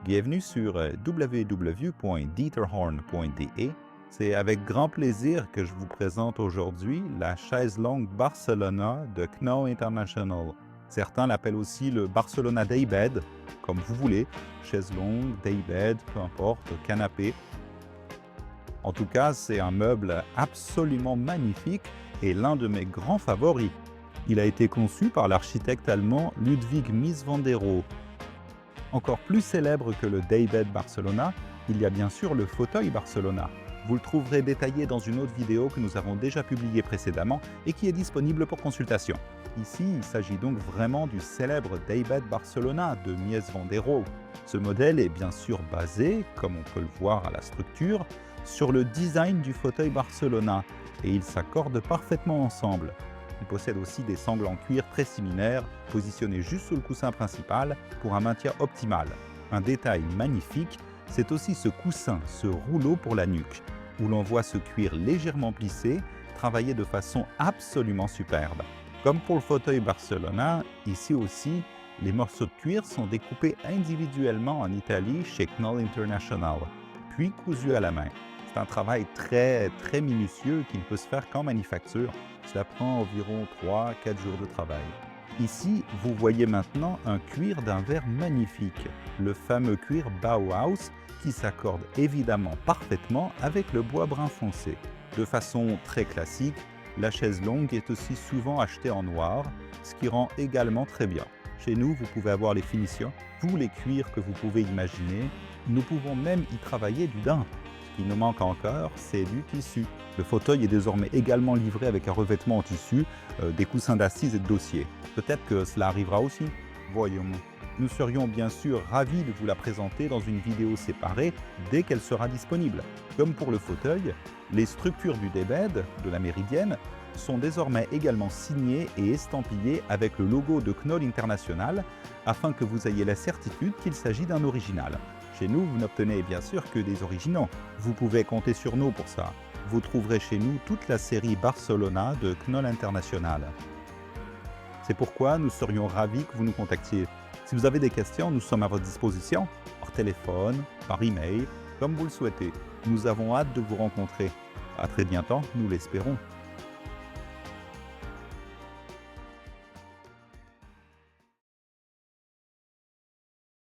Bienvenue sur www.dieterhorn.de. C'est avec grand plaisir que je vous présente aujourd'hui la chaise longue Barcelona de Kno International. Certains l'appellent aussi le Barcelona Daybed, comme vous voulez, chaise longue, daybed, peu importe, canapé. En tout cas, c'est un meuble absolument magnifique et l'un de mes grands favoris. Il a été conçu par l'architecte allemand Ludwig Mies van der Rohe. Encore plus célèbre que le Daybed Barcelona, il y a bien sûr le fauteuil Barcelona. Vous le trouverez détaillé dans une autre vidéo que nous avons déjà publiée précédemment et qui est disponible pour consultation. Ici, il s'agit donc vraiment du célèbre Daybed Barcelona de Mies van der Rohe. Ce modèle est bien sûr basé, comme on peut le voir à la structure, sur le design du fauteuil Barcelona et ils s'accordent parfaitement ensemble. Il possède aussi des sangles en cuir très similaires, positionnés juste sous le coussin principal pour un maintien optimal. Un détail magnifique, c'est aussi ce coussin, ce rouleau pour la nuque, où l'on voit ce cuir légèrement plissé, travaillé de façon absolument superbe. Comme pour le fauteuil Barcelona, ici aussi, les morceaux de cuir sont découpés individuellement en Italie chez Knoll International, puis cousus à la main. C'est un travail très minutieux qui ne peut se faire qu'en manufacture. Cela prend environ 3-4 jours de travail. Ici, vous voyez maintenant un cuir d'un verre magnifique, le fameux cuir Bauhaus qui s'accorde évidemment parfaitement avec le bois brun foncé. De façon très classique, la chaise longue est aussi souvent achetée en noir, ce qui rend également très bien. Chez nous, vous pouvez avoir les finitions, tous les cuirs que vous pouvez imaginer. Nous pouvons même y travailler du daim. Ce qui nous manque encore, c'est du tissu. Le fauteuil est désormais également livré avec un revêtement en tissu, des coussins d'assises et de dossier. Peut-être que cela arrivera aussi. Voyons. Nous serions bien sûr ravis de vous la présenter dans une vidéo séparée dès qu'elle sera disponible. Comme pour le fauteuil, les structures du Daybed, de la Méridienne, sont désormais également signées et estampillées avec le logo de Knoll International afin que vous ayez la certitude qu'il s'agit d'un original. Chez nous, vous n'obtenez bien sûr que des originaux. Vous pouvez compter sur nous pour ça. Vous trouverez chez nous toute la série Barcelona de Knoll International. C'est pourquoi nous serions ravis que vous nous contactiez. Si vous avez des questions, nous sommes à votre disposition, par téléphone, par email, comme vous le souhaitez. Nous avons hâte de vous rencontrer. À très bientôt, nous l'espérons.